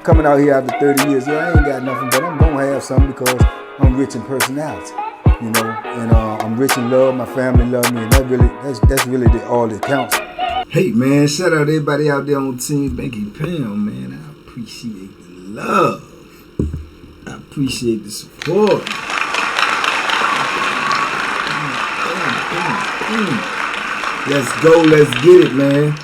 coming out here after 30 years. Yeah, I ain't got nothing, but I'm gonna have something because I'm rich in personality, you know, and I'm rich in love. My family love me, and that's really all that counts. Hey man, shout out to everybody out there on Team Banky Pound, man. I appreciate the love. I appreciate the support. Let's go, let's get it, man.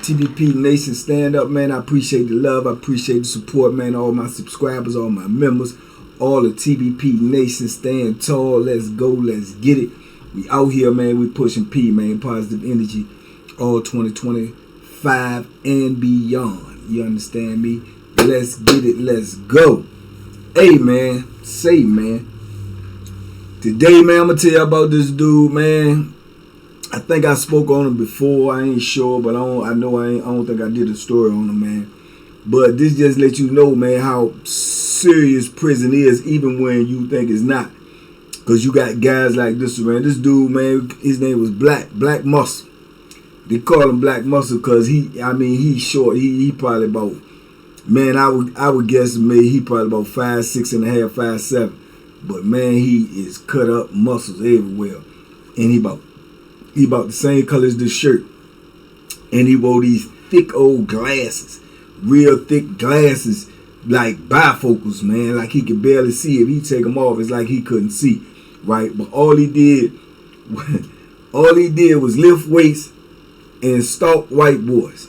TBP Nation, stand up, man. I appreciate the love. I appreciate the support, man. All my subscribers, all my members, all the TBP Nation, stand tall. Let's go, let's get it. We out here, man. We pushing P, man. Positive energy, all 2025 and beyond. You understand me? Let's get it, let's go. Hey, man. Say, man. Today, man, I'm going to tell you about this dude, man. I think I spoke on him before. I ain't sure, but I don't think I did a story on him, man. But this just let you know, man, how serious prison is, even when you think it's not. Because you got guys like this, man. This dude, man, his name was Black Muscle. They call him Black Muscle because he's short. He probably about, man, I would guess maybe he probably about 5'6.5", 5'7". But man, he is cut up muscles everywhere, and he about the same color as this shirt. And he wore these thick old glasses, real thick glasses, like bifocals, man. Like he could barely see. If he take them off, it's like he couldn't see, right? But all he did was lift weights and stalk white boys.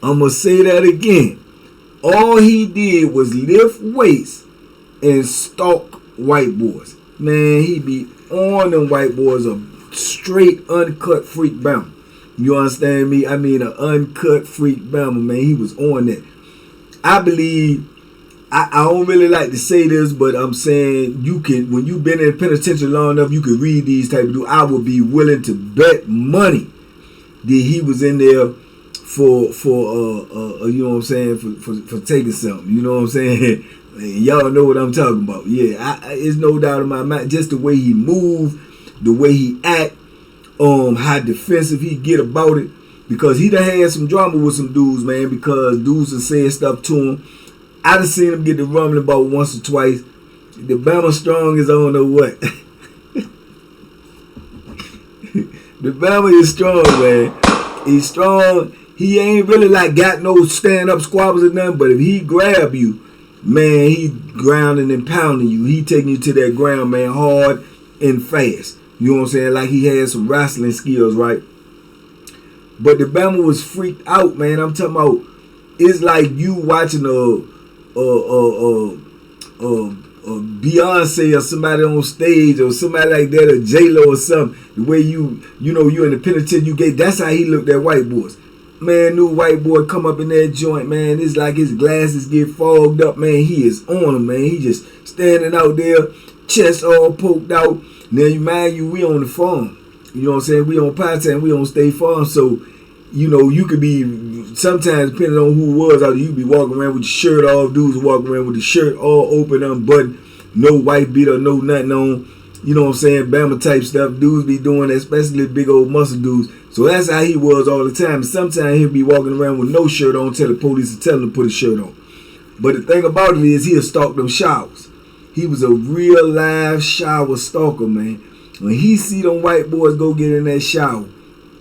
I'm gonna say that again. All he did was lift weights and stalk white boys. Man, he be on them white boys a straight uncut freak bama. You understand me? I mean, an uncut freak bama, man. He was on that. I believe, I don't really like to say this, but I'm saying you can, when you've been in penitentiary long enough, you can read these type of dudes. I would be willing to bet money that he was in there for you know what I'm saying, for taking something. You know what I'm saying? Y'all know what I'm talking about. Yeah, it's no doubt in my mind. Just the way he moved, the way he act, how defensive he get about it. Because he done had some drama with some dudes, man. Because dudes have said stuff to him. I done seen him get the rumbling about once or twice. The Bama strong is I don't know what. The Bama is strong, man. He's strong. He ain't really like got no stand-up squabbles or nothing. But if he grab you, man, he grounding and pounding you. He taking you to that ground, man, hard and fast. You know what I'm saying? Like he had some wrestling skills, right? But the Bama was freaked out, man. I'm talking about, it's like you watching a Beyonce or somebody on stage or somebody like that, or J-Lo or something. The way you know, you in the penitentiary, you get, that's how he looked at white boys. Man, new white boy come up in that joint, man. It's like his glasses get fogged up, man. He is on him, man. He just standing out there, chest all poked out. Now, you mind you, we on the farm. You know what I'm saying? We on Pie Town, we on State Farm. So, you know, you could be, sometimes depending on who it was out there, you could be walking around with your shirt off. Dudes walking around with the shirt all open, unbuttoned, no white beater, no nothing on. You know what I'm saying? Bama type stuff. Dudes be doing that, especially big old muscle dudes. So that's how he was all the time. And sometimes he'll be walking around with no shirt on until the police will tell him to put a shirt on. But the thing about it is he'll stalk them showers. He was a real live shower stalker, man. When he see them white boys go get in that shower,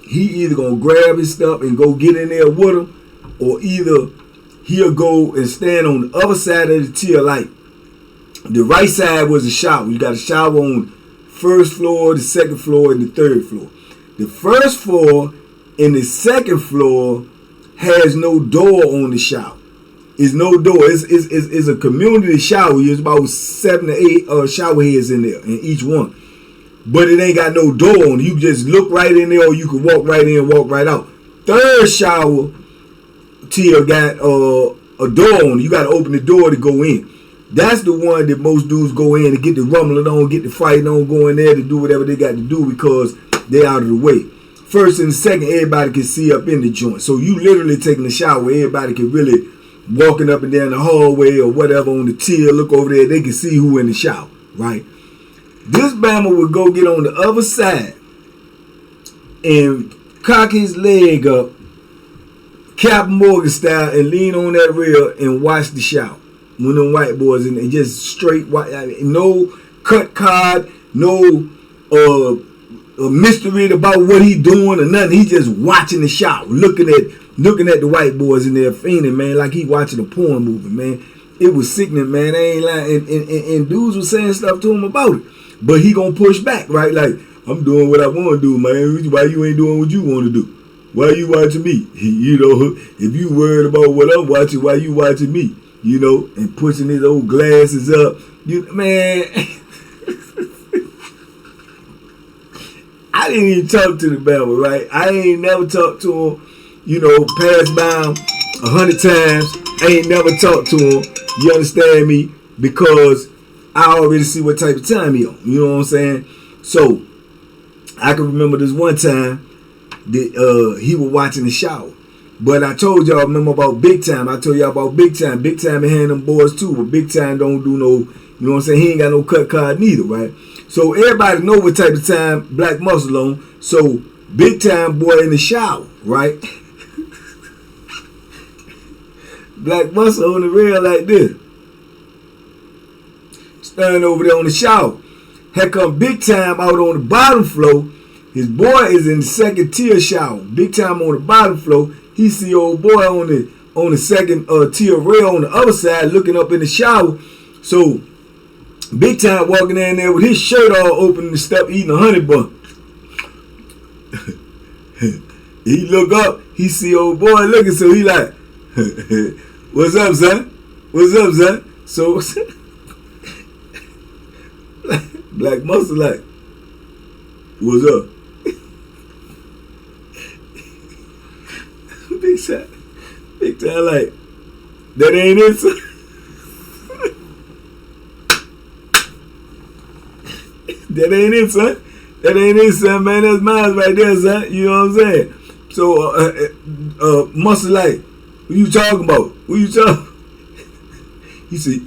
he either gonna grab his stuff and go get in there with them, or either he'll go and stand on the other side of the tier light. The right side was the shower. You got a shower on first floor, the second floor, and the third floor. The first floor and the second floor has no door on the shower. It's no door. It's a community shower. There's about 7 to 8 shower heads in there, in each one. But it ain't got no door on it. You can just look right in there, or you can walk right in and walk right out. Third shower tier got a door on it. You got to open the door to go in. That's the one that most dudes go in to get the rumbling on, get the fighting on, go in there to do whatever they got to do because they're out of the way. First and second, everybody can see up in the joint. So you literally taking a shower, everybody can really walking up and down the hallway or whatever on the tier, look over there, they can see who in the shower, right? This Bama would go get on the other side and cock his leg up Captain Morgan style, and lean on that rail and watch the shout. When them white boys in there, just straight white, no cut card, no mystery about what he doing or nothing. He just watching the shout, looking at the white boys in there fiending, man, like he watching a porn movie, man. It was sickening, man. I ain't lying. And dudes was saying stuff to him about it, but he gonna push back, right? Like, I'm doing what I want to do, man. Why you ain't doing what you want to do? Why you watching me? You know, if you worried about what I'm watching, why you watching me? You know, and pushing his old glasses up. Man, I didn't even talk to the Bama, right? I ain't never talked to him. You know, passed by him 100 times. I ain't never talked to him. You understand me? Because I already see what type of time he on. You know what I'm saying? So I can remember this one time that he was watching the shower. But I told y'all, remember about Big Time. I told y'all about Big Time. Big Time and hand them boys too. But Big Time don't do no, you know what I'm saying? He ain't got no cut card neither, right? So everybody know what type of time Black Muscle on. So Big Time boy in the shower, right? Black Muscle on the rail like this. Standing over there on the shower. Here come Big Time out on the bottom floor. His boy is in the second tier shower. Big Time on the bottom floor. He see old boy on the second tier rail on the other side looking up in the shower. So Big Time walking in there with his shirt all open and stuff, eating a honey bun. He look up, he see old boy looking, so he like, what's up, son? What's up, son? So Black Muscle like, what's up? Big Time like, that ain't it, son. That ain't it, son. That ain't it, son, man. That's mine right there, son. You know what I'm saying? So, Muscle like, what you talking about? What you talking? He said,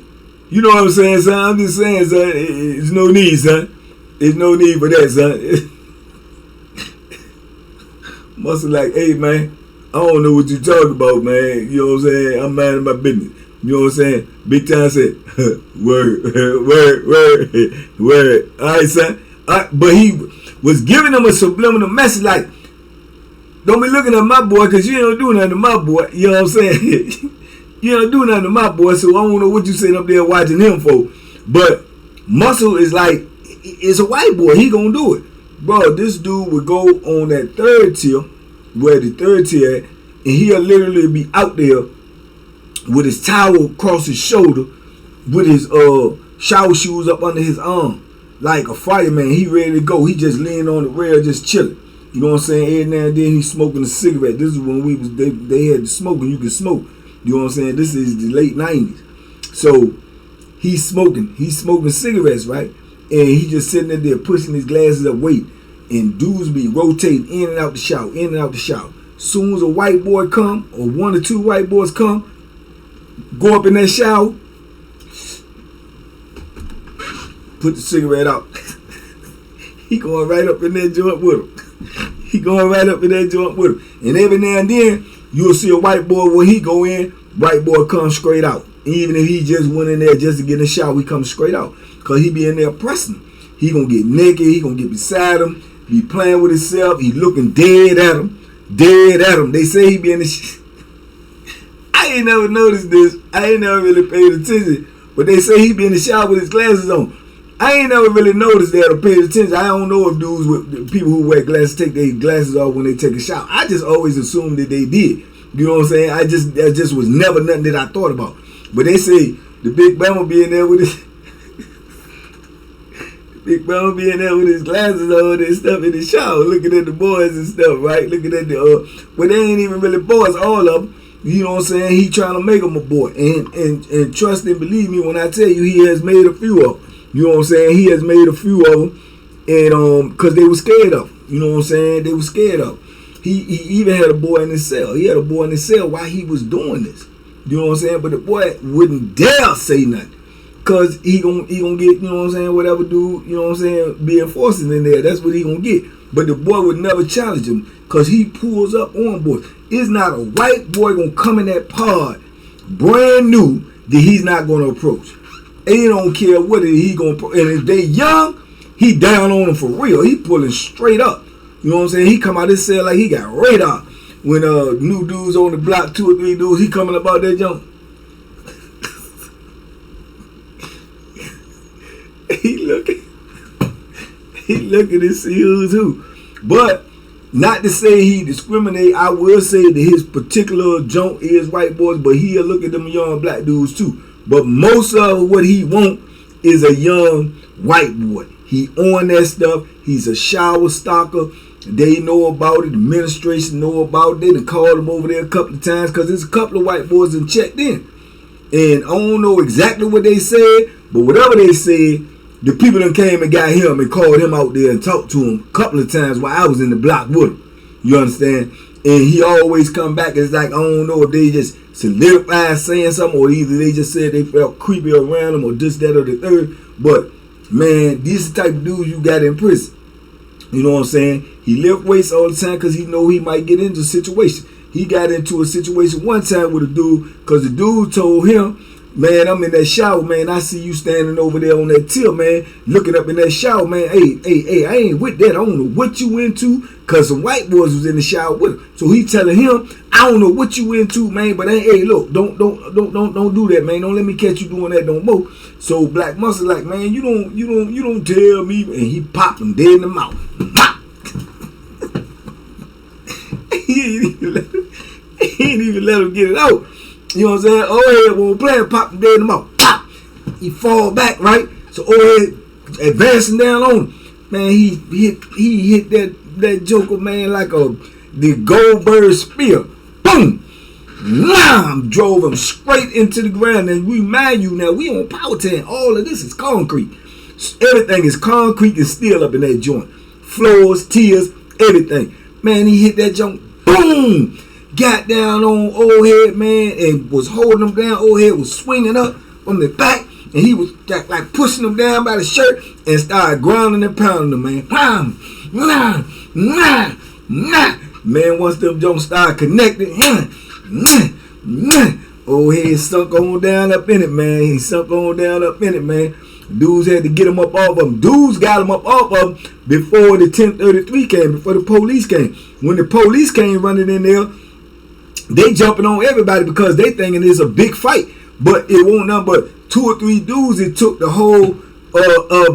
you know what I'm saying, son? I'm just saying, son, there's no need, son. There's no need for that, son. Muscle like, hey, man, I don't know what you talking about, man. You know what I'm saying? I'm minding my business. You know what I'm saying? Big Time said, word. All right, son. But he was giving him a subliminal message like, don't be looking at my boy because you don't do nothing to my boy. You know what I'm saying? You don't do nothing to my boy, so I don't know what you sitting up there watching him for. But Muscle is like, it's a white boy. He gonna do it. Bro, this dude would go on that third tier, where the third tier at, and he'll literally be out there with his towel across his shoulder, with his shower shoes up under his arm, like a fireman. He ready to go. He just leaning on the rail, just chilling. You know what I'm saying? Every now and then he's smoking a cigarette. This is when they had the smoking. You could smoke. You know what I'm saying? This is the late 90s. So he's smoking cigarettes, right? And he just sitting in there pushing his glasses up, wait. And dudes be rotating in and out the shower, in and out the shower. Soon as a white boy come, or one or two white boys come, go up in that shower, put the cigarette out. He going right up in that joint with him. He going right up in that joint with him. And every now and then, you'll see a white boy when he go in, white boy comes straight out. Even if he just went in there just to get in the shower, he comes straight out. Because he be in there pressing. He going to get naked. He going to get beside him. He playing with himself. He looking dead at him. Dead at him. They say he be in the I ain't never noticed this. I ain't never really paid attention. But they say he be in the shower with his glasses on. I ain't never really noticed that or paid attention. I don't know if dudes with people who wear glasses take their glasses off when they take a shower. I just always assumed that they did. You know what I'm saying? That just was never nothing that I thought about. But they say the Big Bama be in there with his Big Bama be in there with his glasses on and stuff in the shower, looking at the boys and stuff, right? Looking at the but they ain't even really boys, all of them. You know what I'm saying? He trying to make them a boy. And trust and believe me when I tell you, he has made a few of them. You know what I'm saying? He has made a few of them, and because they were scared of him. You know what I'm saying? They were scared of him. He even had a boy in his cell. He had a boy in his cell while he was doing this. You know what I'm saying? But the boy wouldn't dare say nothing, cause he gonna get, you know what I'm saying, whatever dude, you know what I'm saying, be enforcing in there. That's what he gonna get. But the boy would never challenge him because he pulls up on boys. It's not a white boy gonna come in that pod brand new that he's not gonna approach. And he don't care what he gonna. And if they young, he down on them for real. He pulling straight up. You know what I'm saying? He come out this cell like he got radar. When new dudes on the block, 2 or 3 dudes, he coming about that jump. he looking to see who's who. But not to say he discriminate. I will say that his particular junk is white boys, but he'll look at them young black dudes too. But most of what he want is a young white boy. He on that stuff. He's a shower stalker. They know about it. The administration know about it. They done called him over there a couple of times because there's a couple of white boys that checked in. And I don't know exactly what they said, but whatever they said, the people that came and got him and called him out there and talked to him a couple of times while I was in the block with him. You understand? And he always come back. It's like, I don't know if they just solidified saying something or either they just said they felt creepy around him or this, that, or the third. But, man, these are the type of dudes you got in prison. You know what I'm saying? He lift weights all the time because he know he might get into a situation. He got into a situation one time with a dude because the dude told him, man, I'm in that shower, man. I see you standing over there on that till, man, looking up in that shower, man. Hey, I ain't with that. I don't know what you into, because some white boys was in the shower with him. So he telling him, I don't know what you into, man, but hey, look, don't do that, man. Don't let me catch you doing that no more. So Black Muscle like, man, you don't tell me, and he popped him dead in the mouth. Pop. He ain't even let him get it out. You know what I'm saying? Old won't play and pop him dead in the mouth. Pop! He fall back, right? So old advancing down on him. Man, he hit that joker, man, like the Goldberg spear. Boom! Lam! Drove him straight into the ground. And remind you now, we on power tan. All of this is concrete. Everything is concrete and steel up in that joint. Floors, tiers, everything. Man, he hit that joint. Boom! Got down on old head, man, and was holding him down. Old head was swinging up from the back, and he was like pushing him down by the shirt and started grounding and pounding him, man. Pound, nah, nah, nah. Man, once them jumps started connected, old head sunk on down up in it, man. He sunk on down up in it, man. Dudes had to get him up off of him. Dudes got him up off of him before the 1033 came, before the police came. When the police came running in there, they jumping on everybody because they thinking it's a big fight. But it won't nothing but 2 or 3 dudes. It took the whole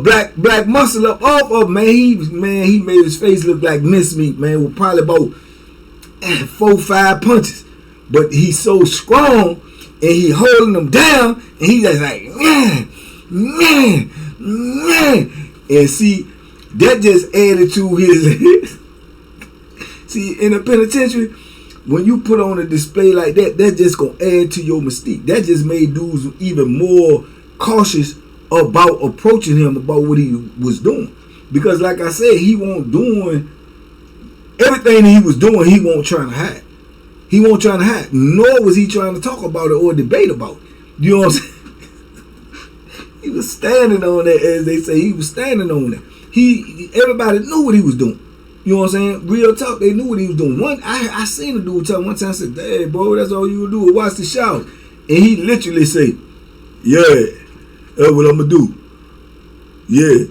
black muscle up off of him, man. He made his face look like mincemeat, man, with probably about 4 or 5 punches. But he's so strong and he holding them down and he just like, man. And see, that just added to his see, in the penitentiary, when you put on a display like that, that's just gonna add to your mystique. That just made dudes even more cautious about approaching him about what he was doing. Because like I said, he won't doing everything that he was doing, he won't trying to hide. He won't trying to hide. Nor was he trying to talk about it or debate about it. You know what I'm saying? He was standing on that, as they say. He was standing on that. Everybody knew what he was doing. You know what I'm saying? Real talk, they knew what he was doing. I seen a dude tell him one time, I said, hey, bro, that's all you do is watch the shower. And he literally said, yeah, that's what I'm going to do. Yeah.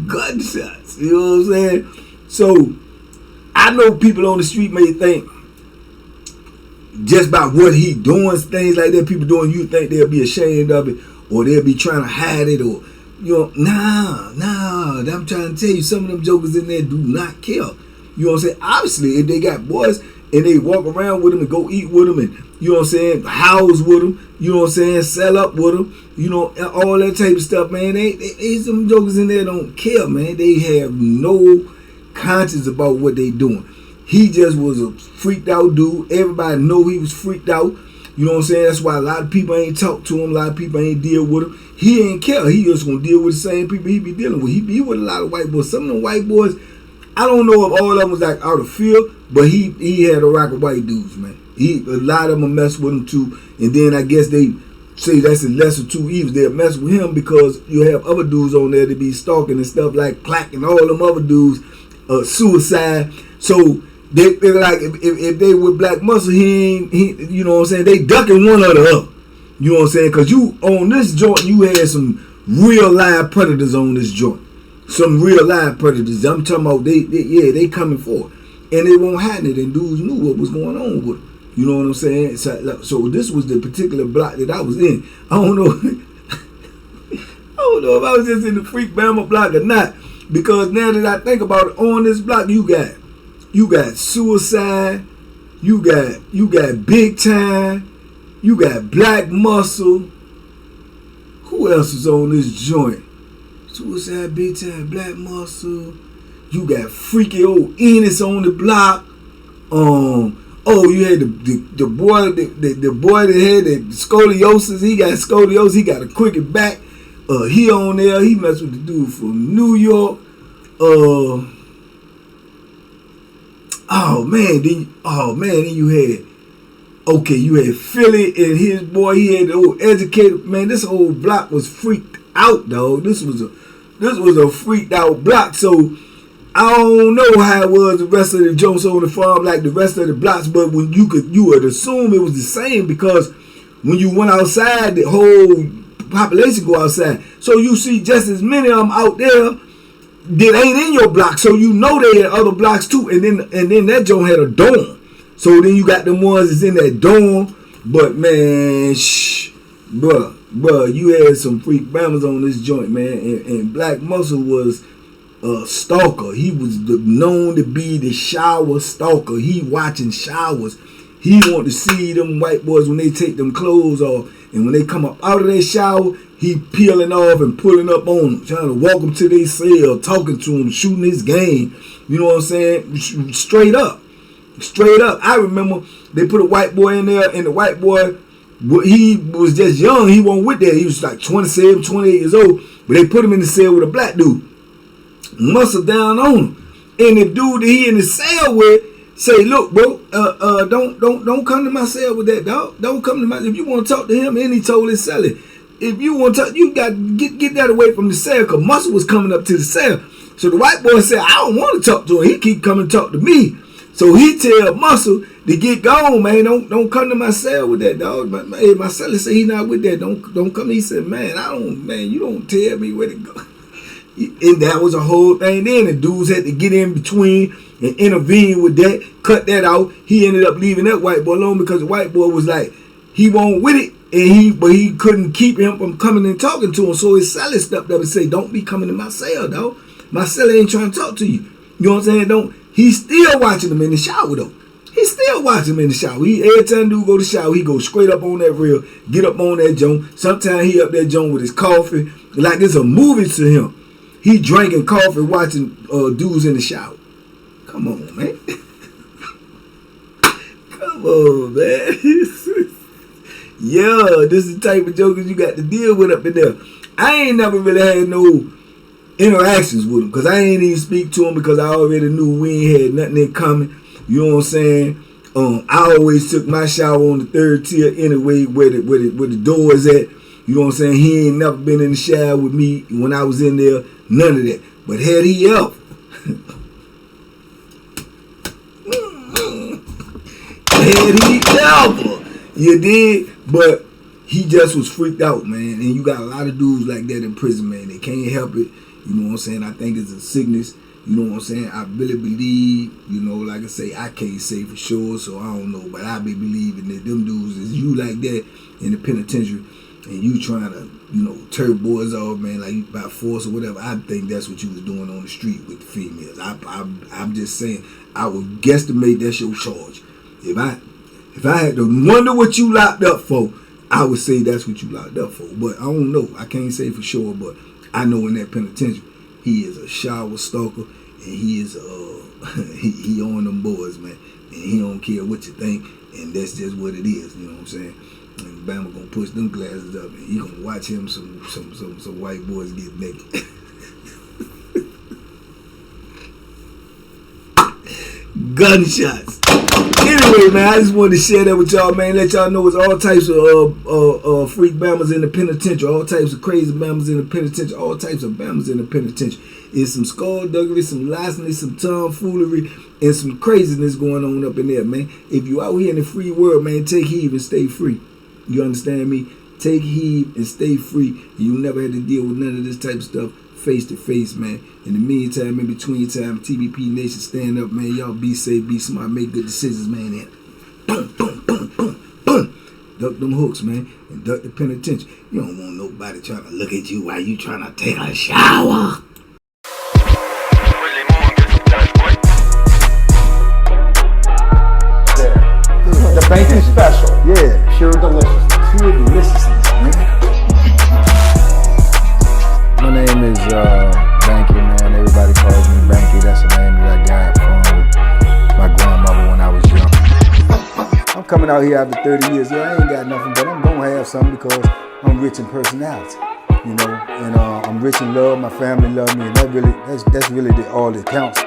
Gunshots. You know what I'm saying? So, I know people on the street may think, just by what he doing, things like that, people doing, you think they'll be ashamed of it, or they'll be trying to hide it, or, you know, nah, I'm trying to tell you, some of them jokers in there do not care. You know what I'm saying? Obviously, if they got boys, and they walk around with them and go eat with them, and, you know what I'm saying, house with them, you know what I'm saying, sell up with them, you know, all that type of stuff, man, some jokers in there don't care, man. They have no conscience about what they doing. He just was a freaked out dude. Everybody know he was freaked out. You know what I'm saying? That's why a lot of people ain't talk to him. A lot of people ain't deal with him. He ain't care. He just gonna deal with the same people he be dealing with. He be with a lot of white boys. Some of them white boys, I don't know if all of them was like out of fear, but he had a rock of white dudes, man. A lot of them mess with him too. And then I guess they say that's a lesser two evils. They'll mess with him because you have other dudes on there to be stalking and stuff like Clack and all them other dudes, suicide. So they're like, if they with Black Muscle, he you know what I'm saying, they ducking one or the other. You know what I'm saying? Because you, on this joint, you had some real live predators on this joint. Some real live predators. I'm talking about, they coming forward. And they won't hide it, and dudes knew what was going on with them. You know what I'm saying? So this was the particular block that I was in. I don't know. I don't know if I was just in the Freak Bama block or not. Because now that I think about it, on this block, you got Suicide, you got Big Time, you got Black Muscle. Who else is on this joint? Suicide, Big Time, Black Muscle. You got freaky old Enos on the block. Oh, you had the boy that had the scoliosis. He got scoliosis. He got a crooked back. He on there. He messed with the dude from New York. Then you had Philly and his boy. He had the old educator. Man, this whole block was freaked out, dog. This was a freaked out block. So I don't know how it was the rest of the Jones on the farm, like the rest of the blocks, but when you would assume it was the same, because when you went outside, the whole population go outside. So you see just as many of them out there that ain't in your block. So you know they had other blocks too, and then that joint had a dorm. So then you got them ones that's in that dorm. But man, bruh, you had some freak bammers on this joint, man, and Black Muscle was Stalker. He was known to be the shower stalker. He watching showers. He want to see them white boys when they take them clothes off, and when they come up out of their shower, he peeling off and pulling up on them, trying to walk them to their cell, talking to them, shooting his game. You know what I'm saying? Straight up. I remember they put a white boy in there, and the white boy, he was just young. He wasn't with that. He was like 27, 28 years old, but they put him in the cell with a black dude. Muscle down on him, and the dude that he in the cell with say, "Look, bro, don't come to my cell with that, dog. Don't come to my. If you want to talk to him," and he told his cell, "If you want to talk, you got to get that away from the cell," because Muscle was coming up to the cell. So the white boy said, "I don't want to talk to him. He keep coming to talk to me." So he tell Muscle to get gone, man. Don't come to my cell with that, dog. My cell say he not with that. Don't come. He said, "Man, you don't tell me where to go." And that was a whole thing then. The dudes had to get in between and intervene with that, cut that out. He ended up leaving that white boy alone because the white boy was like, he won't with it, but he couldn't keep him from coming and talking to him. So his celly stepped up and said, "Don't be coming to my cell, dog. My celly ain't trying to talk to you." You know what I'm saying? He's still watching him in the shower though. He's still watching him in the shower. Every time dude go to shower, he go straight up on that reel, get up on that joint. Sometimes he up that joint with his coffee, like it's a movie to him. He drinking coffee, watching dudes in the shower. Come on, man. Come on, man. Yeah, this is the type of jokers you got to deal with up in there. I ain't never really had no interactions with him, because I ain't even speak to him, because I already knew we ain't had nothing in common. You know what I'm saying? I always took my shower on the third tier anyway, where the door is at. You know what I'm saying? He ain't never been in the shower with me when I was in there. None of that. But had he ever, you did? But he just was freaked out, man. And you got a lot of dudes like that in prison, man. They can't help it. You know what I'm saying? I think it's a sickness. You know what I'm saying? I really believe, you know, like I say, I can't say for sure, so I don't know. But I be believing that them dudes is you like that in the penitentiary, and you trying to, you know, turn boys off, man, like by force or whatever. I think that's what you was doing on the street with the females. I'm just saying, I would guesstimate that's your charge. If I had to wonder what you locked up for, I would say that's what you locked up for. But I don't know. I can't say for sure, but I know in that penitentiary, he is a shower stalker, and he is he on them boys, man, and he don't care what you think, and that's just what it is. You know what I'm saying? And Bama gonna push them glasses up, and he gonna watch him some white boys get naked. Gunshots. Anyway. anyway, man, I just wanted to share that with y'all, man. Let y'all know it's all types of freak bammers in the penitentiary, all types of crazy bammers in the penitentiary, all types of bammers in the penitentiary. It's some skullduggery, some larceny, some tomfoolery, and some craziness going on up in there, man. If you out here in the free world, man, take heed and stay free. You understand me? Take heed and stay free. You'll never have to deal with none of this type of stuff face to face, man. In the meantime, in between time, TBP Nation, stand up, man. Y'all be safe, be smart, make good decisions, man. And boom, boom, boom, boom, boom. Duck them hooks, man, and duck the penitentiary. You don't want nobody trying to look at you while you trying to take a shower. The Banky special. Yeah. Pure deliciousness. Pure deliciousness, man. My name is Banky, man. Everybody calls me Banky. That's the name that I got from my grandmother when I was young. I'm coming out here after 30 years. Yeah, I ain't got nothing, but I'm gonna have something because I'm rich in personality, you know, and I'm rich in love. My family love me, and that's really all that counts.